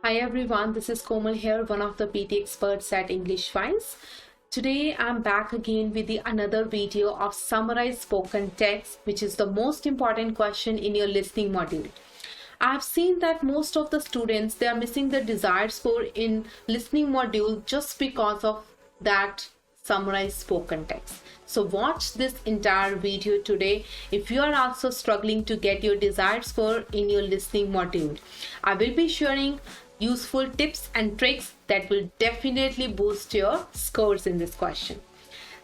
Hi everyone, this is Komal here, one of the PT experts at EnglishWise. Today I'm back again with another video of Summarize Spoken Text, which is the most important question in your listening module. I've seen that most of the students, they are missing the desired score in listening module just because of that Summarize Spoken Text. So watch this entire video today if you are also struggling to get your desired score in your listening module. I will be sharing useful tips and tricks that will definitely boost your scores in this question.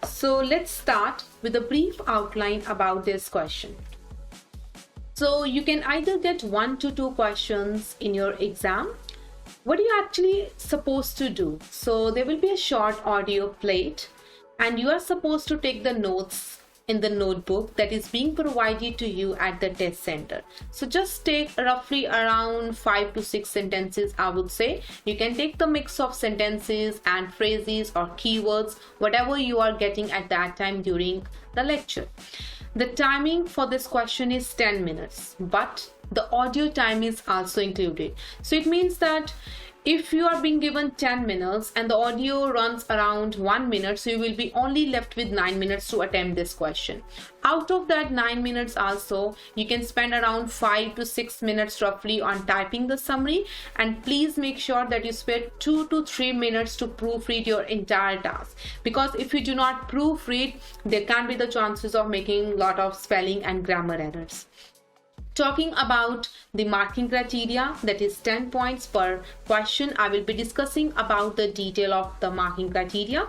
So let's start with a brief outline about this question. So you can either get 1 to 2 questions in your exam. What are you actually supposed to do? So there will be a short audio played and you are supposed to take the notes in the notebook that is being provided to you at the test center. So just take roughly around 5 to 6 sentences, I would say. You can take the mix of sentences and phrases or keywords, whatever you are getting at that time during the lecture. The timing for this question is 10 minutes, but the audio time is also included. So it means that if you are being given 10 minutes and the audio runs around 1 minute, so you will be only left with 9 minutes to attempt this question. Out of that 9 minutes also, you can spend around 5 to 6 minutes roughly on typing the summary, and please make sure that you spare 2 to 3 minutes to proofread your entire task, because if you do not proofread, there can be the chances of making a lot of spelling and grammar errors. Talking about the marking criteria, that is 10 points per question, I will be discussing about the detail of the marking criteria.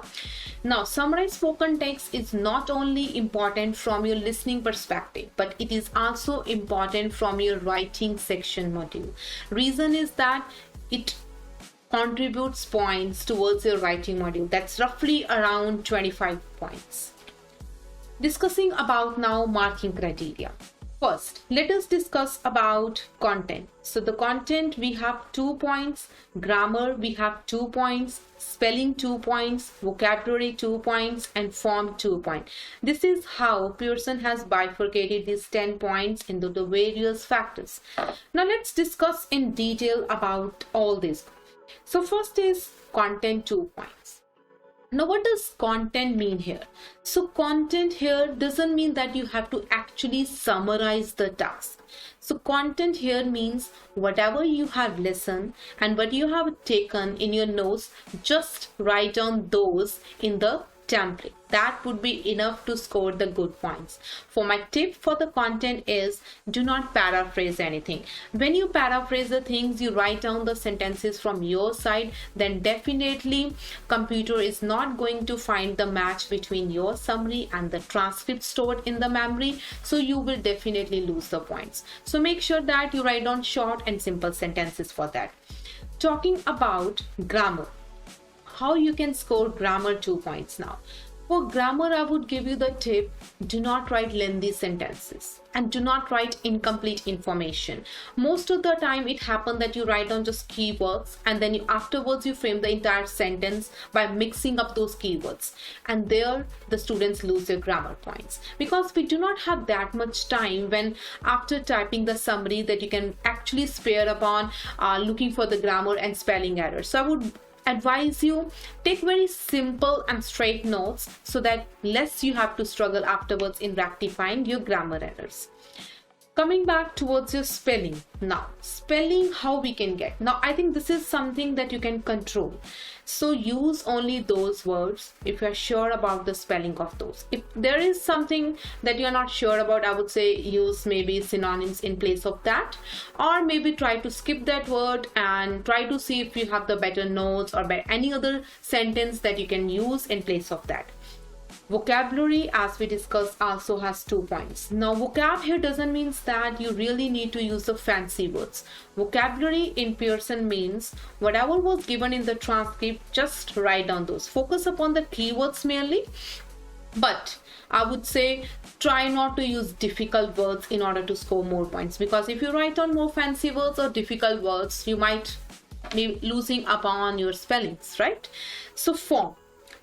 Now, Summarize Spoken Text is not only important from your listening perspective, but it is also important from your writing section module. Reason is that it contributes points towards your writing module. That's roughly around 25 points. Discussing about now marking criteria. First, let us discuss about content. So the content, we have 2 points, grammar we have 2 points, spelling 2 points, vocabulary 2 points, and form 2 points. This is how Pearson has bifurcated these 10 points into the various factors. Now let's discuss in detail about all this. So first is content 2 points. Now, what does content mean here? So content here doesn't mean that you have to actually summarize the task. So content here means whatever you have listened and what you have taken in your notes, just write down those in the template. That would be enough to score the good points. For my tip for the content is, do not paraphrase anything. When you paraphrase the things, you write down the sentences from your side, then definitely computer is not going to find the match between your summary and the transcript stored in the memory, so you will definitely lose the points. So make sure that you write down short and simple sentences for that. Talking about grammar, how you can score grammar 2 points now. For grammar, I would give you the tip, do not write lengthy sentences and do not write incomplete information. Most of the time it happens that you write down just keywords and then afterwards you frame the entire sentence by mixing up those keywords, and there the students lose their grammar points, because we do not have that much time when after typing the summary that you can actually spare upon looking for the grammar and spelling errors. So I would advise you, take very simple and straight notes so that less you have to struggle afterwards in rectifying your grammar errors. Coming back towards your spelling. Now, spelling, how we can get. Now, I think this is something that you can control. So use only those words if you are sure about the spelling of those. If there is something that you are not sure about, I would say use maybe synonyms in place of that, or maybe try to skip that word and try to see if you have the better notes or any other sentence that you can use in place of that. Vocabulary, as we discussed, also has 2 points. Now, vocab here doesn't mean that you really need to use the fancy words. Vocabulary in Pearson means whatever was given in the transcript, just write down those. Focus upon the keywords mainly, but I would say try not to use difficult words in order to score more points, because if you write down more fancy words or difficult words, you might be losing upon your spellings, right? So form.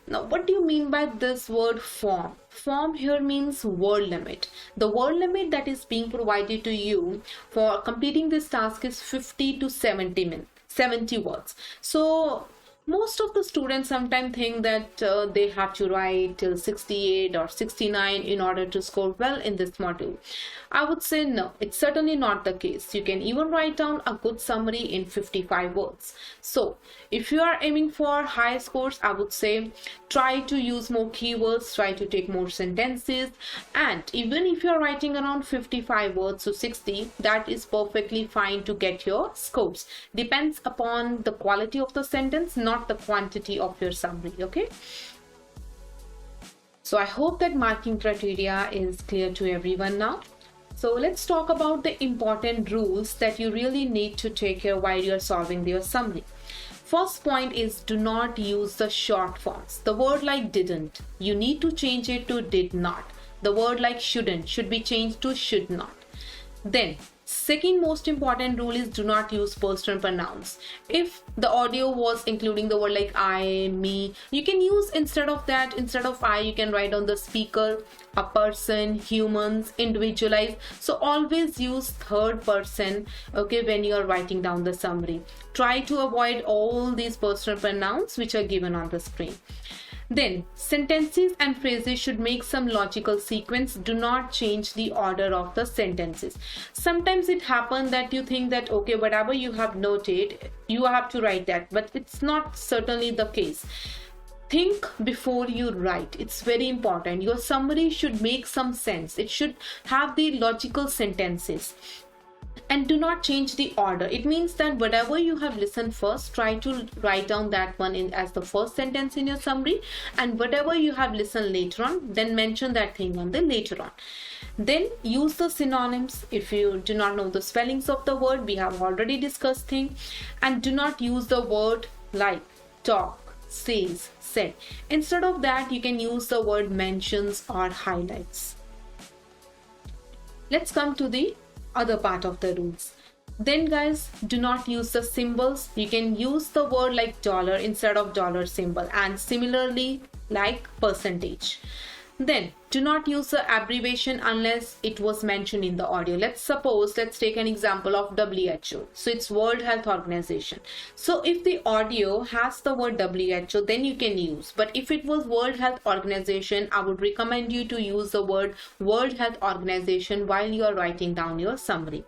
Now, what do you mean by this word form? Form here means word limit. The word limit that is being provided to you for completing this task is 50 to 70 70 words. So most of the students sometimes think that they have to write till 68 or 69 in order to score well in this module. I would say no, it's certainly not the case. You can even write down a good summary in 55 words. So if you are aiming for high scores, I would say try to use more keywords, try to take more sentences, and even if you're writing around 55 words to 60, that is perfectly fine to get your scores. Depends upon the quality of the sentence, not the quantity of your summary. Okay, so I hope that marking criteria is clear to everyone now. So let's talk about the important rules that you really need to take care while you're solving your summary. First point is, do not use the short forms. The word like didn't, you need to change it to did not. The word like shouldn't should be changed to should not. Then second most important rule is, do not use personal pronouns. If the audio was including the word like I, me, you can use instead of that, instead of I, you can write on the speaker, a person, humans, individualize. So always use third person, okay, when you are writing down the summary. Try to avoid all these personal pronouns which are given on the screen. Then sentences and phrases should make some logical sequence. Do not change the order of the sentences. Sometimes it happens that you think that okay, whatever you have noted, you have to write that, but it's not certainly the case. Think before you write. It's very important. Your summary should make some sense. It should have the logical sentences. And do not change the order. It means that whatever you have listened first, try to write down that one as the first sentence in your summary, and whatever you have listened later on, then mention that thing on the later on. Then use the synonyms. If you do not know the spellings of the word, we have already discussed thing. And do not use the word like, talk, says, said. Instead of that, you can use the word mentions or highlights. Let's come to the other part of the rules. Then guys, do not use the symbols. You can use the word like dollar instead of dollar symbol, and similarly like percentage. Then do not use the abbreviation unless it was mentioned in the audio. Let's take an example of WHO. So it's World Health Organization. So if the audio has the word WHO, then you can use. But if it was World Health Organization, I would recommend you to use the word World Health Organization while you are writing down your summary.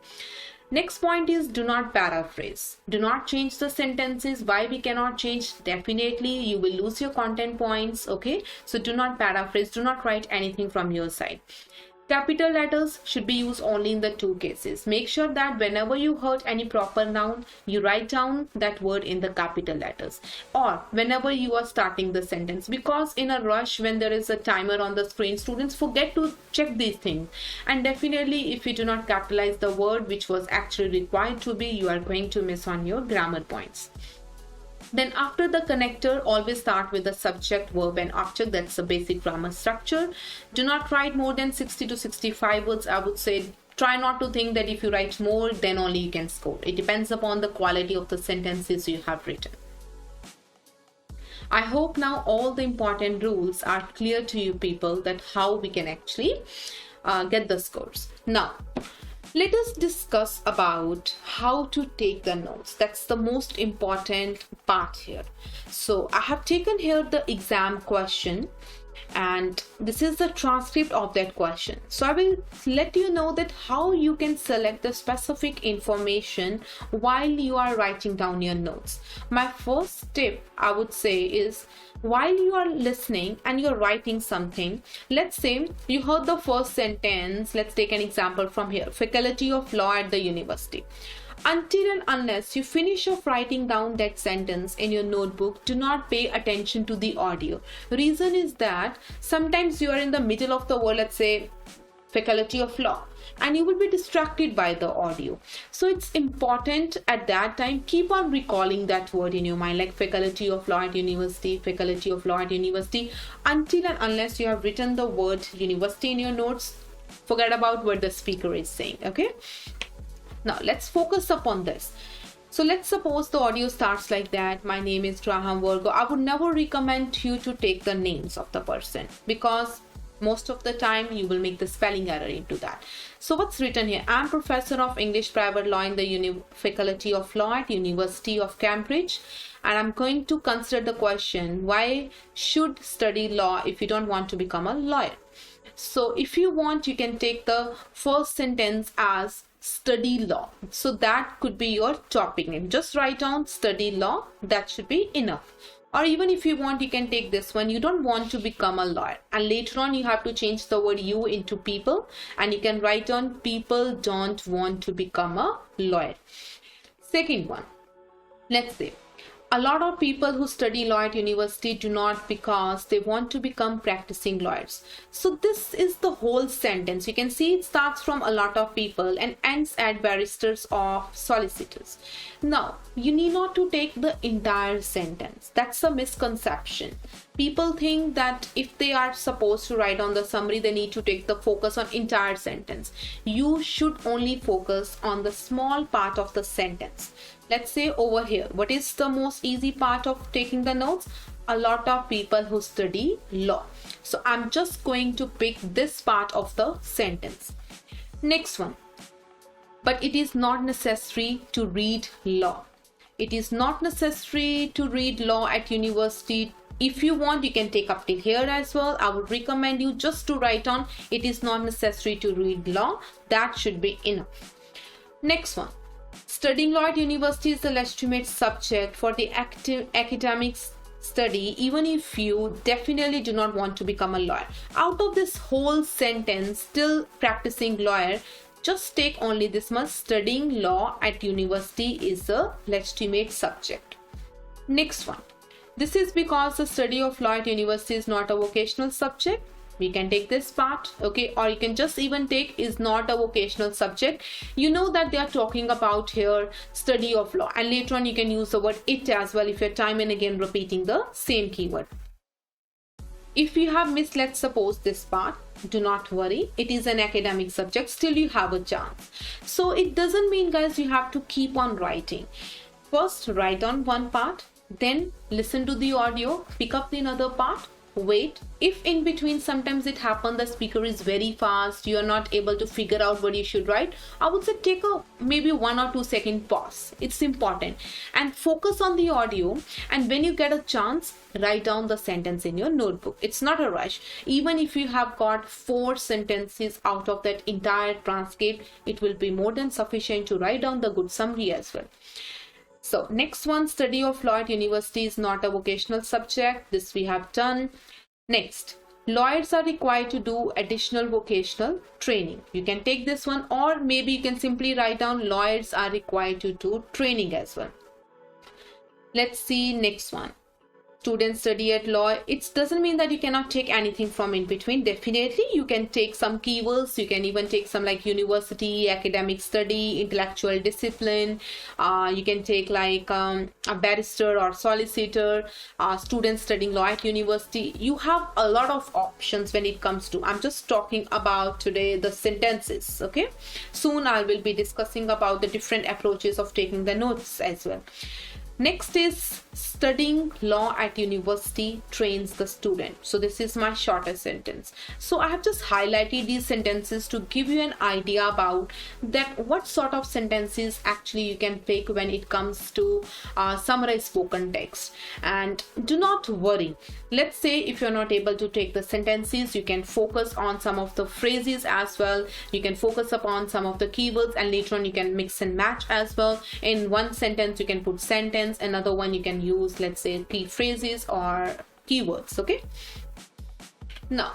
Next point is, do not paraphrase. Do not change the sentences. Why we cannot change? Definitely you will lose your content points. Okay, so do not paraphrase. Do not write anything from your side. Capital letters should be used only in the two cases. Make sure that whenever you heard any proper noun, you write down that word in the capital letters, or whenever you are starting the sentence, because in a rush when there is a timer on the screen, students forget to check these things, and definitely if you do not capitalize the word which was actually required to be, you are going to miss on your grammar points. Then after the connector, always start with the subject, verb and object. That's the basic grammar structure. Do not write more than 60 to 65 words. I would say try not to think that if you write more, then only you can score. It depends upon the quality of the sentences you have written. I hope now all the important rules are clear to you people, that how we can actually get the scores. Now, let us discuss about how to take the notes. That's the most important part here. So I have taken here the exam question, and this is the transcript of that question. So I will let you know that how you can select the specific information while you are writing down your notes. My first tip I would say is, while you are listening and you're writing something, let's say you heard the first sentence. Let's take an example from here: Faculty of Law at the university. Until and unless you finish off writing down that sentence in your notebook, do not pay attention to the audio. Reason is that sometimes you are in the middle of the word, let's say Faculty of Law, and you will be distracted by the audio. So it's important at that time, keep on recalling that word in your mind, like Faculty of Law at University, Faculty of Law at University, until and unless you have written the word university in your notes. Forget about what the speaker is saying. Okay, now let's focus upon this. So let's suppose the audio starts like that: my name is Graham Virgo. I would never recommend you to take the names of the person, because Most of the time you will make the spelling error into that. So what's written here? I'm professor of English private law in the Faculty of Law at University of Cambridge, and I'm going to consider the question, why should study law if you don't want to become a lawyer? So if you want, you can take the first sentence as study law. So that could be your topic name. Just write down study law. That should be enough. Or even if you want, you can take this one. You don't want to become a lawyer. And later on, you have to change the word you into people. And you can write down people don't want to become a lawyer. Second one. Let's say a lot of people who study law at university do not because they want to become practicing lawyers. So this is the whole sentence. You can see it starts from a lot of people and ends at barristers or solicitors. Now, you need not to take the entire sentence. That's a misconception. People think that if they are supposed to write on the summary, they need to take the focus on entire sentence. You should only focus on the small part of the sentence. Let's say over here, what is the most easy part of taking the notes? A lot of people who study law. So I'm just going to pick this part of the sentence. Next one. But it is not necessary to read law. It is not necessary to read law at university. If you want, you can take up till here as well. I would recommend you just to write on it is not necessary to read law. That should be enough. Next one. Studying law at university is the legitimate subject for the academic study, even if you definitely do not want to become a lawyer. Out of this whole sentence, still practicing lawyer, just take only this much. Studying law at university is a legitimate subject. Next one. This is because the study of law at university is not a vocational subject. We can take this part, okay, or you can just even take is not a vocational subject. You know that they are talking about here study of law, and later on you can use the word it as well if you're time and again repeating the same keyword. If you have missed, let's suppose this part, do not worry, it is an academic subject, still you have a chance. So it doesn't mean, guys, you have to keep on writing. First write on one part, then listen to the audio, pick up the another part, wait. If in between sometimes it happens the speaker is very fast, you are not able to figure out what you should write, I would say take a maybe 1 or 2 second pause. It's important, and focus on the audio, and when you get a chance, write down the sentence in your notebook. It's not a rush. Even if you have got 4 sentences out of that entire transcript, it will be more than sufficient to write down the good summary as well. So next one, study of law at university is not a vocational subject. This we have done. Next, lawyers are required to do additional vocational training. You can take this one, or maybe you can simply write down lawyers are required to do training as well. Let's see next one. Students study at law. It doesn't mean that you cannot take anything from in between. Definitely you can take some keywords. You can even take some like university, academic study, intellectual discipline. You can take like a barrister or solicitor, students studying law at university. You have a lot of options when it comes to, I'm just talking about today the sentences, okay? Soon I will be discussing about the different approaches of taking the notes as well. Next is studying law at university trains the student. So this is my shorter sentence. So I have just highlighted these sentences to give you an idea about that what sort of sentences actually you can pick when it comes to summarize spoken text. And do not worry. Let's say if you're not able to take the sentences, you can focus on some of the phrases as well. You can focus upon some of the keywords, and later on you can mix and match as well. In one sentence you can put sentence, another one you can use, let's say, key phrases or keywords, okay? Now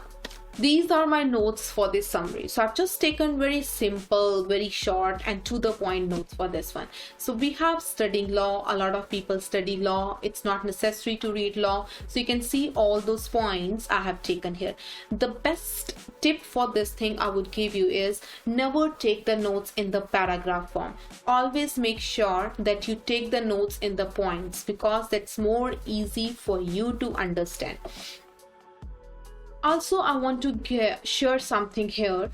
these are my notes for this summary. So I've just taken very simple, very short and to the point notes for this one. So we have studying law. A lot of people study law. It's not necessary to read law. So you can see all those points I have taken here. The best tip for this thing I would give you is never take the notes in the paragraph form. Always make sure that you take the notes in the points, because that's more easy for you to understand. Also, I want to share something here.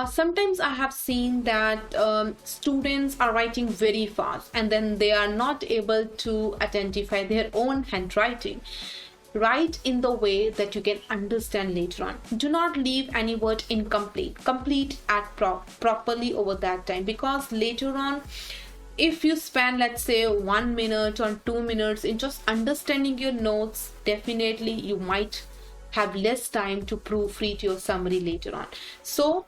Sometimes I have seen that students are writing very fast and then they are not able to identify their own handwriting. write in the way that you can understand later on. Do not leave any word incomplete. Complete at properly over that time, because later on, if you spend, let's say, 1 minute or 2 minutes in just understanding your notes, definitely you might have less time to proofread your summary later on. So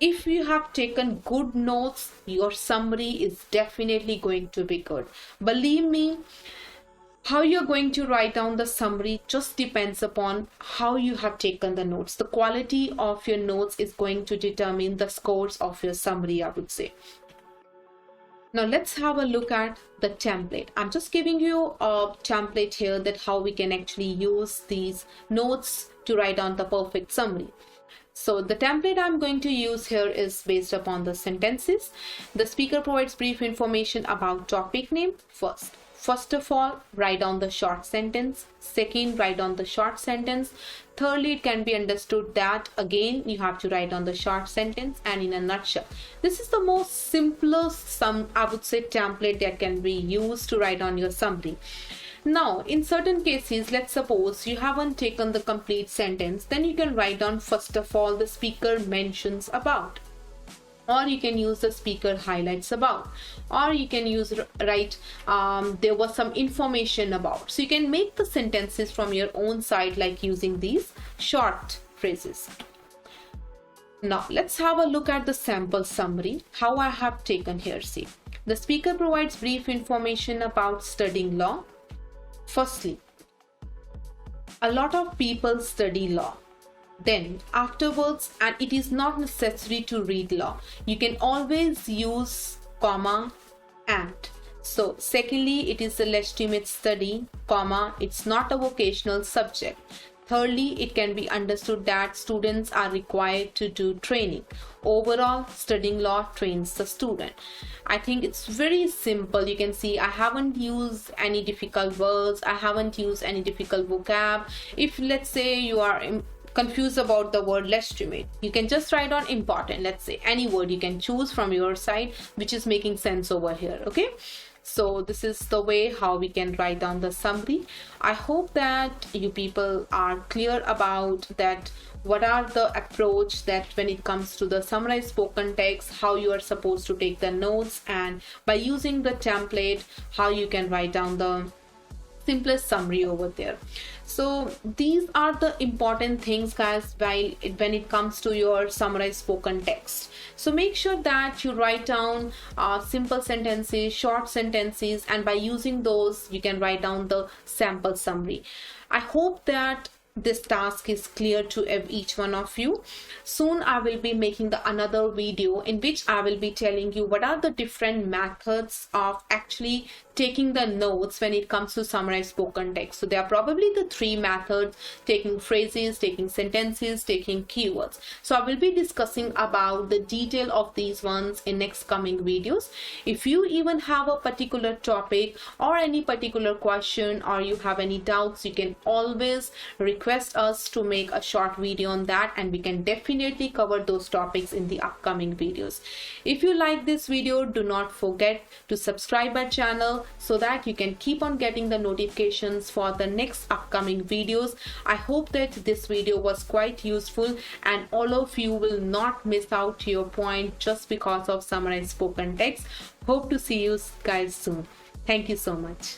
if you have taken good notes, your summary is definitely going to be good. Believe me, how you're going to write down the summary just depends upon how you have taken the notes. The quality of your notes is going to determine the scores of your summary, I would say. Now let's have a look at the template. I'm just giving you a template here that how we can actually use these notes to write down the perfect summary. So the template I'm going to use here is based upon the sentences. The speaker provides brief information about topic name first. First of all, write down the short sentence. Second, write down the short sentence. Thirdly, it can be understood that again you have to write down the short sentence and in a nutshell. This is the most simplest I would say template that can be used to write down your summary. Now, in certain cases, let's suppose you haven't taken the complete sentence, then you can write down first of all the speaker mentions about, or you can use the speaker highlights about, or you can use write there was some information about. So you can make the sentences from your own side, like using these short phrases. Now let's have a look at the sample summary, how I have taken here. See, the speaker provides brief information about studying law. Firstly, a lot of people study law. Then afterwards, and it is not necessary to read law, you can always use comma and. So secondly, it is a legitimate study, comma, it's not a vocational subject. Thirdly, it can be understood that students are required to do training. Overall, studying law trains the student. I think it's very simple. You can see I haven't used any difficult words. I haven't used any difficult vocab. If let's say you are confused about the word legitimate, you can just write on important. Let's say any word you can choose from your side which is making sense over here. Okay. So this is the way how we can write down the summary. I hope that you people are clear about that. What are the approach that when it comes to the summarized spoken text, how you are supposed to take the notes, and by using the template, how you can write down the simplest summary over there. So these are the important things, guys, when it comes to your summarized spoken text. So make sure that you write down simple sentences, short sentences, and by using those you can write down the sample summary. I hope that this task is clear to each one of you. Soon I will be making another video in which I will be telling you what are the different methods of actually taking the notes when it comes to summarized spoken text. So there are probably the 3 methods: taking phrases, taking sentences, taking keywords. So I will be discussing about the detail of these ones in next coming videos. If you even have a particular topic or any particular question, or you have any doubts, you can always request us to make a short video on that, and we can definitely cover those topics in the upcoming videos. If you like this video, do not forget to subscribe our channel so that you can keep on getting the notifications for the next upcoming videos. I hope that this video was quite useful and all of you will not miss out your point just because of summarized spoken text. Hope to see you guys soon. Thank you so much.